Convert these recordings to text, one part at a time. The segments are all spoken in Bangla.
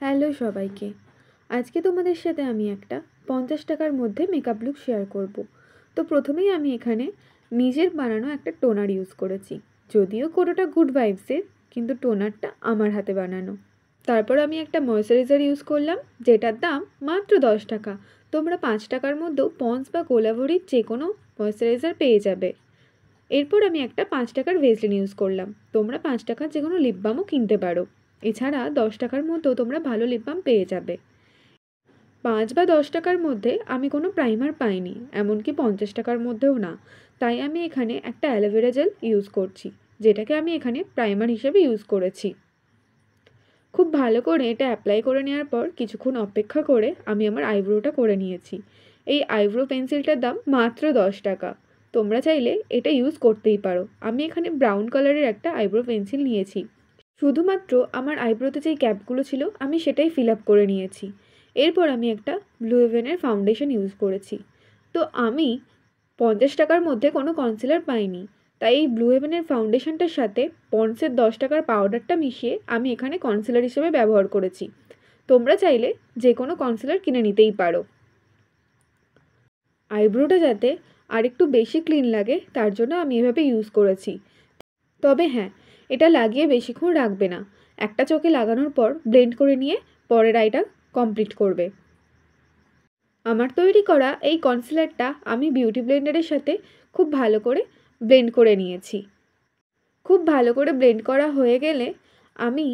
হ্যালো সবাইকে। আজকে তোমাদের সাথে আমি একটা 50 টাকার মধ্যে মেকআপ লুক শেয়ার করব। তো প্রথমেই আমি এখানে নিজের বানানো একটা টোনার ইউজ করেছি। যদিও কোনোটা গুড ভাইবসের, কিন্তু টোনারটা আমার হাতে বানানো। তারপর আমি একটা ময়েশ্চারাইজার ইউজ করলাম, যেটার দাম মাত্র 10 টাকা। তোমরা 5 টাকার মধ্যেও পন্স বা কোলাভরির যে কোনো ময়েশ্চারাইজার পেয়ে যাবে। এরপর আমি একটা 5 টাকার ভেসলিন ইউজ করলাম। তোমরা 5 টাকার যে কোনো লিপ বামও কিনতে পারো। এছাড়া 10 টাকার মধ্যেও তোমরা ভালো লিপ বাম পেয়ে যাবে। 5 বা 10 টাকার মধ্যে আমি কোনো প্রাইমার পাইনি, এমনকি 50 টাকার মধ্যেও না। তাই আমি এখানে একটা অ্যালোভেরা জেল ইউজ করছি, যেটাকে আমি এখানে প্রাইমার হিসেবে ইউজ করেছি। খুব ভালো করে এটা অ্যাপ্লাই করে নেওয়ার পর কিছুক্ষণ অপেক্ষা করে আমি আমার আইব্রোটা করে নিয়েছি। এই আইব্রো পেন্সিলটার দাম মাত্র 10 টাকা। তোমরা চাইলে এটা ইউজ করতেই পারো। আমি এখানে ব্রাউন কালারের একটা আইব্রো পেন্সিল নিয়েছি। শুধুমাত্র আমার আইব্রোতে যেই ক্যাপগুলো ছিল আমি সেটাই ফিল আপ করে নিয়েছি। এরপর আমি একটা ব্লু হেভেনের ফাউন্ডেশন ইউজ করেছি। তো আমি 50 টাকার মধ্যে কোনো কনসিলার পাইনি, তাই এই ব্লু হেভেনের ফাউন্ডেশনটার সাথে পন্ডসের 10 টাকার পাউডারটা মিশিয়ে আমি এখানে কনসিলার হিসেবে ব্যবহার করেছি। তোমরা চাইলে যে কোনো কনসিলার কিনে নিতেই পারো। আইব্রোটা যাতে আরেকটু বেশি ক্লিন লাগে তার জন্য আমি এভাবে ইউজ করেছি। তবে হ্যাঁ, এটা লাগিয়ে বেশিক্ষণ রাখবে না। একটা চোখে লাগানোর পর ব্লেন্ড করে নিয়ে পরের আইটা কমপ্লিট করবে। আমার তৈরি করা এই কনসিলারটা আমি বিউটি ব্লেন্ডারের সাথে খুব ভালো করে ব্লেন্ড করে নিয়েছি। খুব ভালো করে ব্লেন্ড করা হয়ে গেলে আমি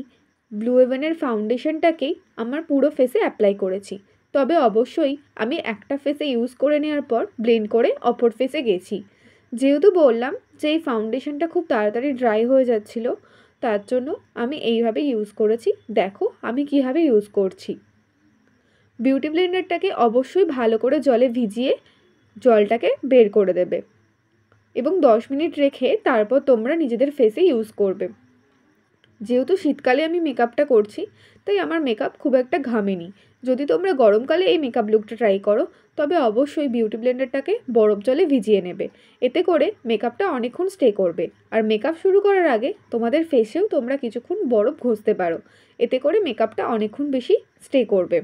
ব্লু হেভেনের ফাউন্ডেশনটাকেই আমার পুরো ফেসে অ্যাপ্লাই করেছি। তবে অবশ্যই আমি একটা ফেসে ইউজ করে নেওয়ার পর ব্লেন্ড করে অপর ফেসে গেছি। যেহেতু বললাম যে এই ফাউন্ডেশনটা খুব তাড়াতাড়ি ড্রাই হয়ে যাচ্ছিল, তার জন্য আমি এইভাবে ইউজ করেছি। দেখো আমি কীভাবে ইউজ করছি। বিউটি ব্লেন্ডারটাকে অবশ্যই ভালো করে জলে ভিজিয়ে জলটাকে বের করে দেবে এবং 10 মিনিট রেখে তারপর তোমরা নিজেদের ফেসে ইউজ করবে। যেহেতু শীতকালে আমি মেকআপটা করছি, তাই আমার মেকআপ খুব একটা ঘামেনি। যদি তোমরা গরমকালে এই মেকআপ লুকটা ট্রাই করো, তবে অবশ্যই বিউটি ব্লেন্ডারটাকে বরফ জলে ভিজিয়ে নেবে। এতে করে মেকআপটা অনেকক্ষণ স্টে করবে। আর মেকআপ শুরু করার আগে তোমাদের ফেসেও তোমরা কিছুক্ষণ বরফ ঘষতে পারো। এতে করে মেকআপটা অনেকক্ষণ বেশি স্টে করবে।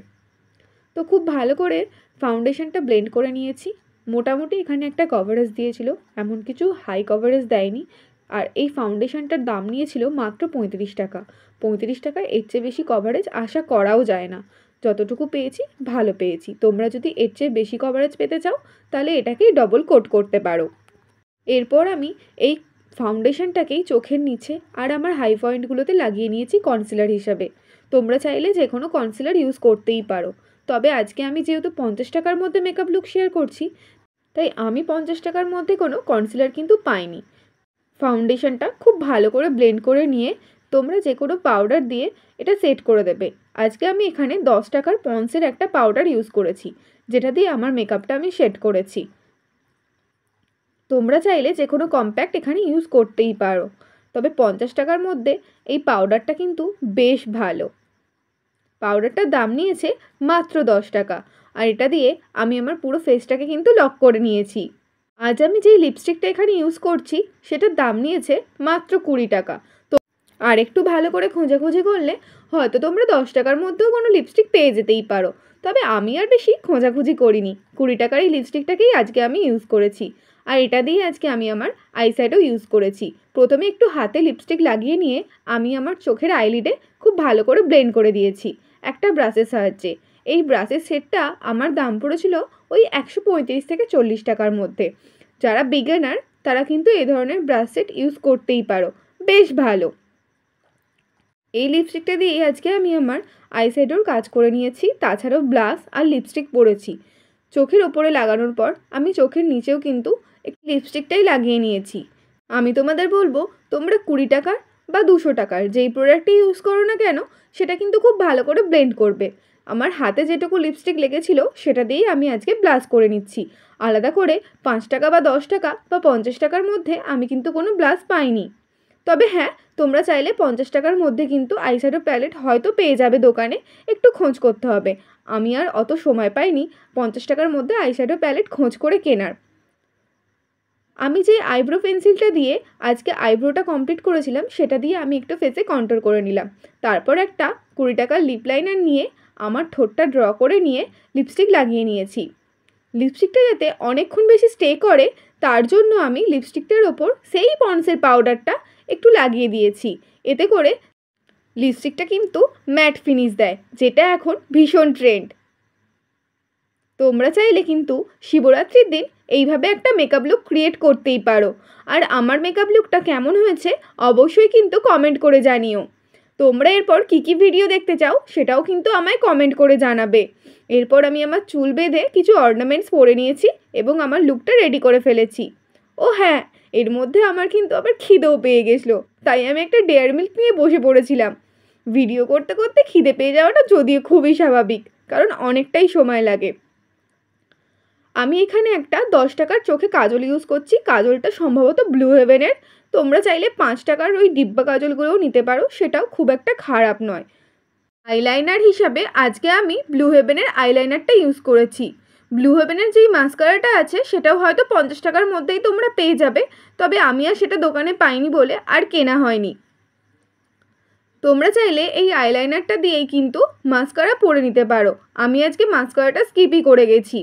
তো খুব ভালো করে ফাউন্ডেশনটা ব্লেন্ড করে নিয়েছি। মোটামুটি এখানে একটা কভারেজ দিয়েছিল, এমন কিছু হাই কভারেজ দেয়নি। আর এই ফাউন্ডেশনটার দাম নিয়েছিল মাত্র 35 টাকা। 35 টাকায় এর চেয়ে বেশি কভারেজ আশা করাও যায় না। যতটুকু পেয়েছি ভালো পেয়েছি। তোমরা যদি এর চেয়ে বেশি কভারেজ পেতে চাও, তাহলে এটাকেই ডবল কোট করতে পারো। এরপর আমি এই ফাউন্ডেশনটাকেই চোখের নিচে আর আমার হাই পয়েন্টগুলোতে লাগিয়ে নিয়েছি কনসিলার হিসাবে। তোমরা চাইলে যে কোনো কনসিলার ইউজ করতেই পারো। তবে আজকে আমি যেহেতু 50 টাকার মধ্যে মেকআপ লুক শেয়ার করছি, তাই আমি 50 টাকার মধ্যে কোনো কনসিলার কিন্তু পাইনি। ফাউন্ডেশনটা খুব ভালো করে ব্লেন্ড করে নিয়ে তোমরা যে কোনো পাউডার দিয়ে এটা সেট করে দেবে। আজকে আমি এখানে 10 টাকার পন্সের একটা পাউডার ইউজ করেছি, যেটা দিয়ে আমার মেকআপটা আমি সেট করেছি। তোমরা চাইলে যে কোনো কম্প্যাক্ট এখানে ইউজ করতেই পারো। তবে 50 টাকার মধ্যে এই পাউডারটা কিন্তু বেশ ভালো। পাউডারটার দাম নিয়েছে মাত্র 10 টাকা। আর এটা দিয়ে আমি আমার পুরো ফেসটাকে কিন্তু লক করে নিয়েছি। আজ আমি যেই লিপস্টিকটা এখানে ইউজ করছি সেটার দাম নিয়েছে মাত্র 20 টাকা। তো আর একটু ভালো করে খোঁজাখুঁজি করলে হয়তো তোমরা 10 টাকার মধ্যেও কোনো লিপস্টিক পেয়ে যেতেই পারো। তবে আমি আর বেশি খোঁজাখুঁজি করিনি। 20 টাকার এই লিপস্টিকটাকেই আজকে আমি ইউজ করেছি। আর এটা দিয়ে আজকে আমি আমার আইশ্যাডো ইউজ করেছি। প্রথমে একটু হাতে লিপস্টিক লাগিয়ে নিয়ে আমি আমার চোখের আইলিডে খুব ভালো করে ব্লেন্ড করে দিয়েছি একটা ব্রাশের সাহায্যে। এই ব্রাশের সেটটা আমার দাম পড়েছিল ওই 135 থেকে 40 টাকার মধ্যে। যারা বিগিনার তারা কিন্তু এই ধরনের ব্রাশ সেট ইউজ করতেই পারো, বেশ ভালো। এই লিপস্টিকটা দিয়ে আজকে আমি আমার আইশ্যাডোর কাজ করে নিয়েছি। তাছাড়াও ব্লাশ আর লিপস্টিক পরেছি। চোখের ওপরে লাগানোর পর আমি চোখের নিচেও কিন্তু একটু লিপস্টিকটাই লাগিয়ে নিয়েছি। আমি তোমাদের বলবো তোমরা 20 টাকার বা 200 টাকার যেই প্রোডাক্টই ইউজ করো না কেন, সেটা কিন্তু খুব ভালো করে ব্লেন্ড করবে। আমার হাতে যেটুকু লিপস্টিক লেগেছিল সেটা দিয়েই আমি আজকে ব্লাশ করে নিচ্ছি। আলাদা করে 5 টাকা বা 10 টাকা বা 50 টাকার মধ্যে আমি কিন্তু কোনো ব্লাশ পাইনি। তবে হ্যাঁ, তোমরা চাইলে 50 টাকার মধ্যে কিন্তু আইশ্যাডো প্যালেট হয়তো পেয়ে যাবে দোকানে, একটু খোঁজ করতে হবে। আমি আর অত সময় পাইনি 50 টাকার মধ্যে আইশ্যাডো প্যালেট খোঁজ করে কেনার। আমি যে আইব্রো পেন্সিলটা দিয়ে আজকে আইব্রোটা কমপ্লিট করেছিলাম সেটা দিয়ে আমি একটু ফেসে কন্ট্রোল করে নিলাম। তারপর একটা 20 টাকার লিপ লাইনার নিয়ে আমার ঠোঁটটা ড্র করে নিয়ে লিপস্টিক লাগিয়ে নিয়েছি। লিপস্টিকটা যাতে অনেকক্ষণ বেশি স্টে করে তার জন্য আমি লিপস্টিকটার ওপর সেই পন্ডসের পাউডারটা একটু লাগিয়ে দিয়েছি। এতে করে লিপস্টিকটা কিন্তু ম্যাট ফিনিশ দেয়, যেটা এখন ভীষণ ট্রেন্ড। তোমরা চাইলে কিন্তু শিবরাত্রির দিন এইভাবে একটা মেকআপ লুক ক্রিয়েট করতেই পারো। আর আমার মেকআপ লুকটা কেমন হয়েছে অবশ্যই কিন্তু কমেন্ট করে জানিও। তোমরা এরপর কী কী ভিডিও দেখতে চাও সেটাও কিন্তু আমায় কমেন্ট করে জানাবে। এরপর আমি আমার চুল বেঁধে কিছু অর্নামেন্টস পরে নিয়েছি এবং আমার লুকটা রেডি করে ফেলেছি। ও হ্যাঁ, এর মধ্যে আমার কিন্তু আবার খিদেও পেয়ে গেছিলো, তাই আমি একটা ডেয়ারি মিল্ক নিয়ে বসে পড়েছিলাম। ভিডিও করতে করতে খিদে পেয়ে যাওয়াটা যদিও খুবই স্বাভাবিক, কারণ অনেকটাই সময় লাগে। আমি এখানে একটা 10 টাকার চোখে কাজল ইউজ করছি। কাজলটা সম্ভবত ব্লু হেভেনের। তোমরা চাইলে 5 টাকার ওই ডিব্বা কাজলগুলোও নিতে পারো, সেটাও খুব একটা খারাপ নয়। আইলাইনার হিসাবে আজকে আমি ব্লু হেভেনের আইলাইনারটা ইউজ করেছি। ব্লু হেভেনের যেই মাস্কারাটা আছে সেটাও হয়তো 50 টাকার মধ্যেই তোমরা পেয়ে যাবে, তবে আমি আর সেটা দোকানে পাইনি বলে আর কেনা হয়নি। তোমরা চাইলে এই আইলাইনারটা দিয়েই কিন্তু মাস্কারা পরে নিতে পারো। আমি আজকে মাস্কারাটা স্কিপই করে গেছি।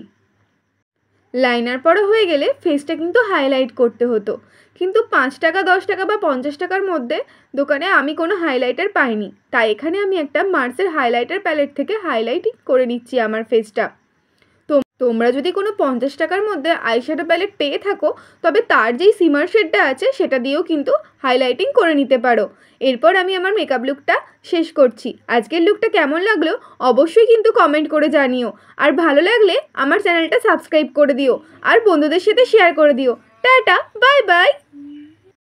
লাইনার পরা হয়ে গেলে ফেসটা কিন্তু হাইলাইট করতে হতো, কিন্তু 5 টাকা 10 টাকা বা 50 টাকার মধ্যে দোকানে আমি কোনো হাইলাইটার পাইনি, তাই এখানে আমি একটা মার্সের হাইলাইটার প্যালেট থেকে হাইলাইটিং করে নিচ্ছি আমার ফেসটা। তোমরা যদি কোনো 50 টাকার মধ্যে আইশ্যাডো প্যালেট পেয়ে থাকো তবে তার যেই সিমার শেডটা আছে সেটা দিয়েও কিন্তু হাইলাইটিং করে নিতে পারো। এরপর আমি আমার মেকআপ লুকটা শেষ করছি। আজকের লুকটা কেমন লাগলো অবশ্যই কিন্তু কমেন্ট করে জানিও। আর ভালো লাগলে আমার চ্যানেলটা সাবস্ক্রাইব করে দিও আর বন্ধুদের সাথে শেয়ার করে দিও। Tata, bye bye.